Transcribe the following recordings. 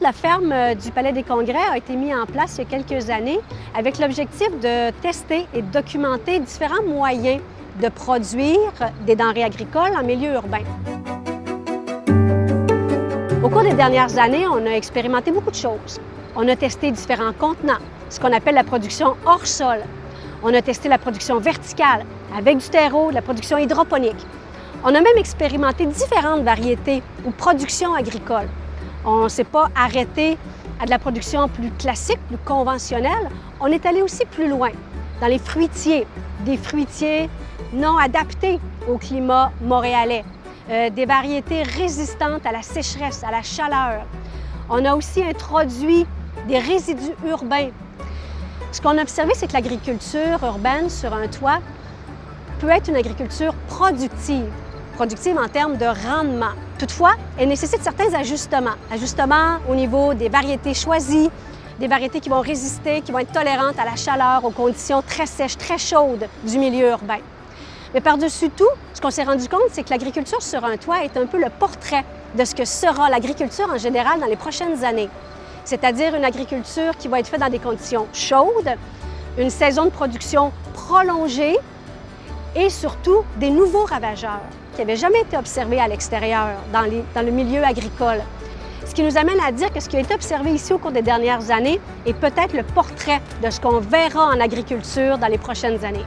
la ferme du Palais des Congrès a été mise en place il y a quelques années avec l'objectif de tester et de documenter différents moyens de produire des denrées agricoles en milieu urbain. Au cours des dernières années, on a expérimenté beaucoup de choses. On a testé différents contenants, ce qu'on appelle la production hors sol. On a testé la production verticale avec du terreau, de la production hydroponique. On a même expérimenté différentes variétés ou productions agricoles. On ne s'est pas arrêté à de la production plus classique, plus conventionnelle. On est allé aussi plus loin, dans les fruitiers, des fruitiers non adaptés au climat montréalais, des variétés résistantes à la sécheresse, à la chaleur. On a aussi introduit des résidus urbains. Ce qu'on a observé, c'est que l'agriculture urbaine sur un toit peut être une agriculture productive en termes de rendement. Toutefois, elle nécessite certains ajustements. Ajustements au niveau des variétés choisies, des variétés qui vont résister, qui vont être tolérantes à la chaleur, aux conditions très sèches, très chaudes du milieu urbain. Mais par-dessus tout, ce qu'on s'est rendu compte, c'est que l'agriculture sur un toit est un peu le portrait de ce que sera l'agriculture en général dans les prochaines années. C'est-à-dire une agriculture qui va être faite dans des conditions chaudes, une saison de production prolongée et surtout des nouveaux ravageurs qui n'avaient jamais été observés à l'extérieur, dans le milieu agricole. Ce qui nous amène à dire que ce qui a été observé ici au cours des dernières années est peut-être le portrait de ce qu'on verra en agriculture dans les prochaines années.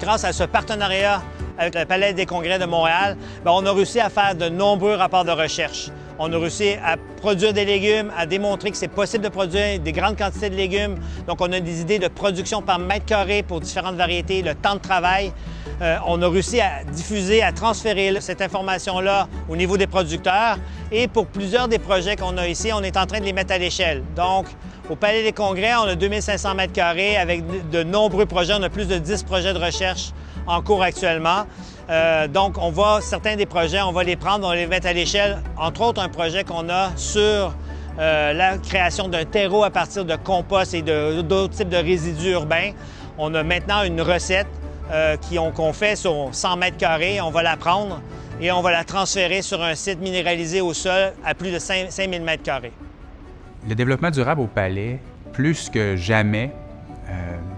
Grâce à ce partenariat avec le Palais des Congrès de Montréal, on a réussi à faire de nombreux rapports de recherche. On a réussi à produire des légumes, à démontrer que c'est possible de produire des grandes quantités de légumes. Donc, on a des idées de production par mètre carré pour différentes variétés, le temps de travail. On a réussi à diffuser, à transférer cette information-là au niveau des producteurs. Et pour plusieurs des projets qu'on a ici, on est en train de les mettre à l'échelle. Donc, au Palais des Congrès, on a 2500 mètres carrés avec de nombreux projets. On a plus de 10 projets de recherche en cours actuellement. Donc, certains des projets, on va les prendre, on va les mettre à l'échelle. Entre autres, un projet qu'on a sur la création d'un terreau à partir de compost et d'autres types de résidus urbains. On a maintenant une recette qu'on fait sur 100 mètres carrés. On va la prendre et on va la transférer sur un site minéralisé au sol à plus de 5000 mètres carrés. Le développement durable au Palais, plus que jamais,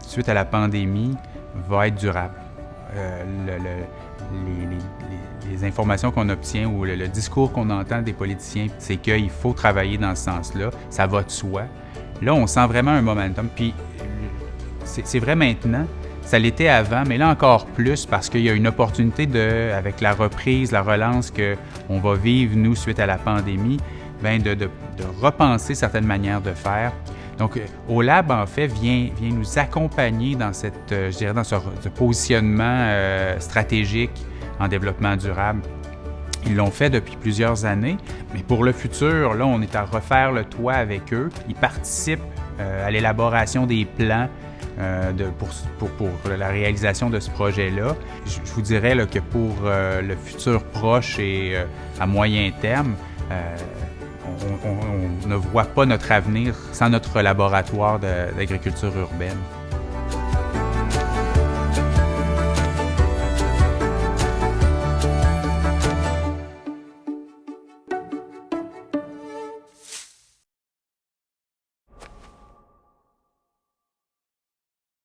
suite à la pandémie, va être durable. Les informations qu'on obtient ou le discours qu'on entend des politiciens, c'est qu'il faut travailler dans ce sens-là. Ça va de soi. Là, on sent vraiment un momentum. Puis, c'est vrai maintenant. Ça l'était avant, mais là encore plus parce qu'il y a une opportunité avec la reprise, la relance qu'on va vivre, nous, suite à la pandémie, de repenser certaines manières de faire. Donc, OLAB, en fait, vient nous accompagner dans ce positionnement stratégique en développement durable. Ils l'ont fait depuis plusieurs années, mais pour le futur, là, on est à refaire le toit avec eux. Ils participent à l'élaboration des plans pour la réalisation de ce projet-là. Je vous dirais là, que pour le futur proche et à moyen terme, on ne voit pas notre avenir sans notre laboratoire d'agriculture urbaine.